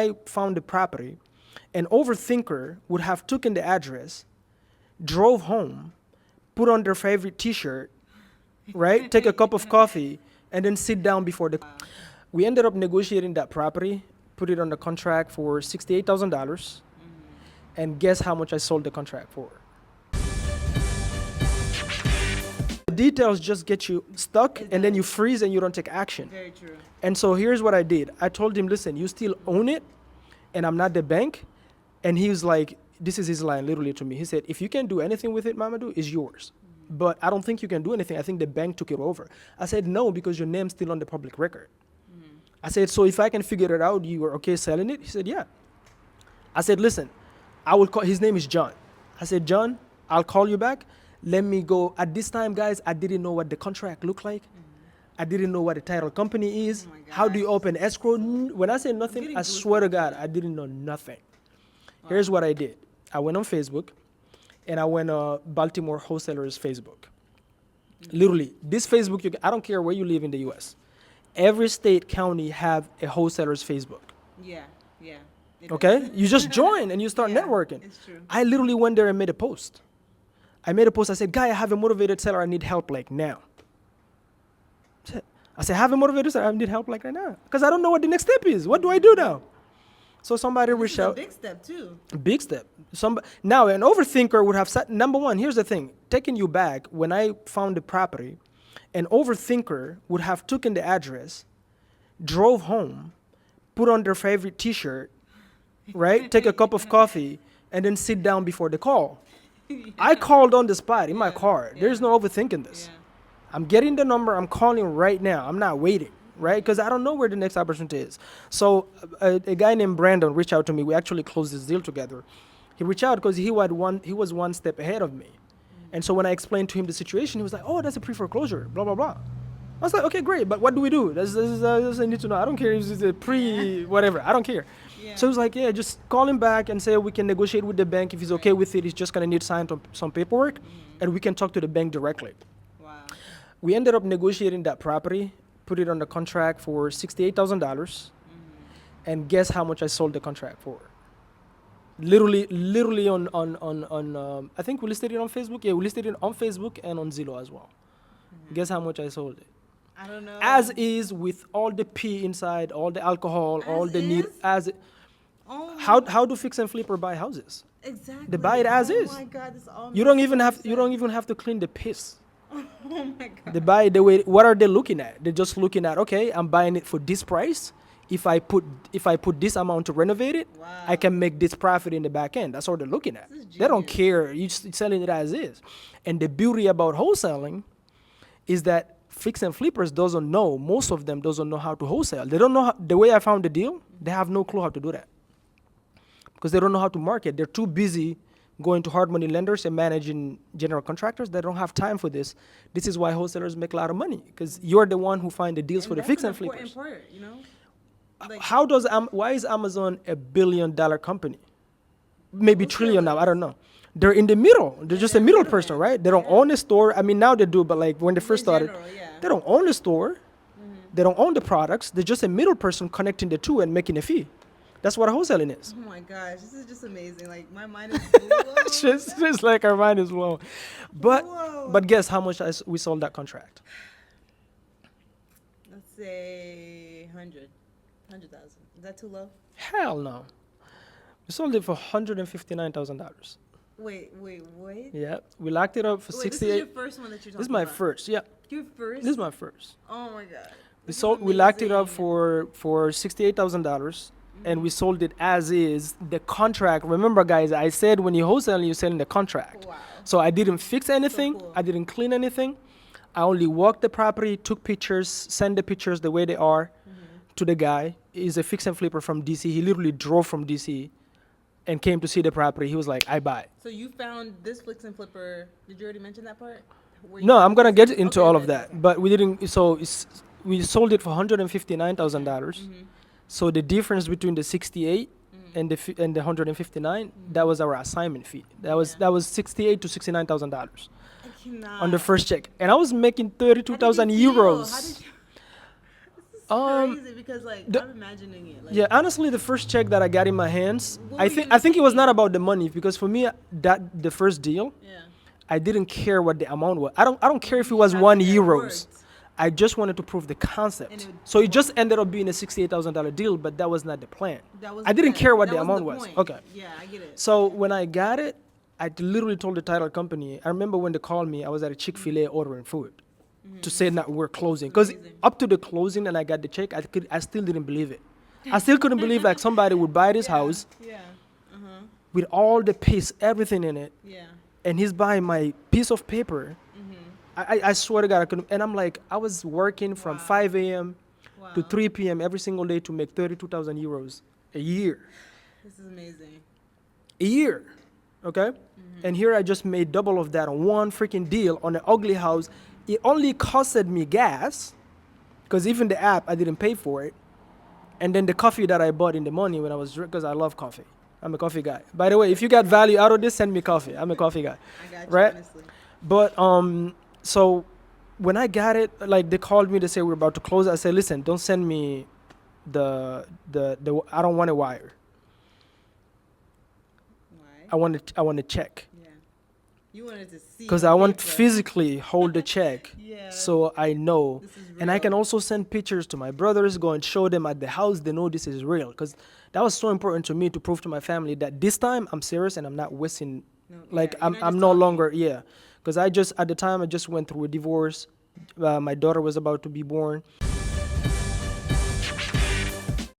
I found the property, an overthinker would have taken the address, drove home, put on their favorite T-shirt, right? Take a cup of coffee, and then sit down before the. We ended up negotiating that property, put it on the contract for $68,000, and guess how much I sold the contract for? The details just get you stuck, and then you freeze and you don't take action. Very true. And so here's what I did. I told him, listen, you still own it, and I'm not the bank. And he was like, this is his line literally to me. He said, if you can do anything with it, Mamadou, it's yours. But I don't think you can do anything. I think the bank took it over. I said, no, because your name's still on the public record. I said, so if I can figure it out, you are okay selling it? He said, yeah. I said, listen, I will call, his name is John. I said, John, I'll call you back. Let me go. At this time, guys, I didn't know what the contract looked like. I didn't know what a title company is. Oh my How do you gosh. open escrow? When I say nothing, getting I swear to goosebumps. God, I didn't know nothing. Here's what I did. I went on Facebook, and I went Baltimore Wholesalers Facebook. Literally, this Facebook, I don't care where you live in the U.S. Every state, county have a wholesalers Facebook. Yeah, yeah. It Okay? is. You just join and you start Yeah, networking. it's true. I literally went there and made a post. I made a post. I said, guy, I have a motivated seller. I need help like now. I said, I have a motivated seller. I need help like right now. Because I don't know what the next step is. What do I do now? So somebody This reached is a out. big step too. Big step. Now, an overthinker would have said, number one, here's the thing. Taking you back, when I found the property, an overthinker would have taken the address, drove home, put on their favorite T-shirt, right? Take a cup of coffee, and then sit down before the call. I called on the spot in my car. There's no overthinking this. Yeah. I'm getting the number. I'm calling right now. I'm not waiting, right? Because I don't know where the next opportunity is. So a guy named Brandon reached out to me. We actually closed this deal together. He reached out because he was one step ahead of me. And so when I explained to him the situation, he was like, oh, that's a pre-foreclosure, blah, blah, blah. I was like, okay, great, but what do we do? This I need to know. I don't care if it's a whatever. I don't care. Yeah. So he was like, yeah, just call him back and say we can negotiate with the bank. If he's okay with it, he's just going to need to sign some paperwork, and we can talk to the bank directly. Wow. We ended up negotiating that property, put it on the contract for $68,000, and guess how much I sold the contract for? Literally on I think we listed it on Facebook. Yeah, we listed it on Facebook and on Zillow as well. Guess how much I sold it? I don't know. As is, with all the pee inside, all the alcohol, all As the need. is? As it, Oh how do fix and flipper buy houses? exactly. They buy it as oh is. Oh my God, this all. You don't makes even so have much you don't sense. even have to clean the piss. Oh my God. They buy it the way. What are they looking at? They're just looking at, okay, I'm buying it for this price. If I put this amount to renovate it, I Wow. can make this profit in the back end. That's what they're looking at. This is They don't genius. care. You're selling it as is. And the beauty about wholesaling is that fix and flippers doesn't know. Most of them doesn't know how to wholesale. They don't know the way I found the deal. They have no clue how to do that because they don't know how to market. They're too busy going to hard money lenders and managing general contractors. They don't have time for this. This is why wholesalers make a lot of money because you're the one who find the deals for the that's fix an and flippers. important part, you know. Like, How does why is Amazon a $1 billion company? Maybe trillion now. I don't know. They're in the middle. They're just a they're middle middleman. person, right? They don't own a store. I mean, now they do, but like when they first started, general, yeah. they don't own the store. They don't own the products. They're just a middle person connecting the two and making a fee. That's what wholesaling is. oh my gosh, this is just amazing. Like my mind is blown. It's just like our mind is blown. But Whoa. but guess how much we sold that contract? Let's say 100,000. Is that too low? Hell no. We sold it for $159,000. Wait. Yeah, we locked it up for Wait, this is 68. your first one that you're talking This is my about. first. Yeah, Your first? this is my first. Oh my God. We This is sold. We locked it up amazing. for $68,000, and we sold it as is. The contract. Remember, guys, I said when you wholesale, you're selling the contract. Wow. So I didn't fix anything. cool. I didn't clean anything. I only walked the property, took pictures, sent the pictures the way they are to the guy. He's a fix and flipper from DC. He literally drove from DC and came to see the property. He was like, I buy. So you found this Flix and Flipper. Did you already mention that part? Where you No, found I'm gonna this- get into Okay, all of good, that, okay. but we didn't. So we sold it for $159,000. So the difference between the 68 and the 159, that was our assignment fee. That was Yeah. $68,000 to $69,000 I cannot. on the first check, and I was making 32,000 How did you feel? euros. How did you- crazy because like the- I'm imagining it. Like, Yeah, honestly, the first check that I got in my hands, What I were think you I think it was not thinking? about the money because for me that the first deal, yeah. I didn't care what the amount was. I don't care if it You was just €1. had to get it worked. I just wanted to prove the concept. And it So it just ended up being a $68,000 deal, but that was not the plan. That was I didn't care what that the wasn't amount was. point. Okay. Yeah, I get it. So when I got it, I literally told the title company. I remember when they called me, I was at a Chick-fil-A ordering food to say that we're closing. Because Amazing. up to the closing and I got the check, I still didn't believe it. I still couldn't believe like somebody would buy this house Yeah. Uh-huh. with all the piece, everything in it, Yeah. and he's buying my piece of paper. I swear to God, I couldn't. And I'm like, I was working from Wow. 5 a.m. Wow. to 3 p.m. every single day to make 32,000 euros a year. This is amazing. A year, okay? And here I just made double of that on one freaking deal on an ugly house. It only costed me gas, because even the app, I didn't pay for it. And then the coffee that I bought in the morning when I was because I love coffee. I'm a coffee guy. By the way, if you got value out of this, send me coffee. I'm a coffee guy. I got you, Right? honestly. But so when I got it, like they called me to say we're about to close. I said, listen, don't send me the I don't want a wire. Why? I want to check Yeah. You wanted to see. because on I want to paper. physically hold the check. Yeah. So I know, This is and I can real. also send pictures to my brothers, go and show them at the house. They know this is real because that was so important to me to prove to my family that this time I'm serious and I'm not wasting. No, Like yeah, you're not I'm just no talking. longer because I just at the time I just went through a divorce. My daughter was about to be born.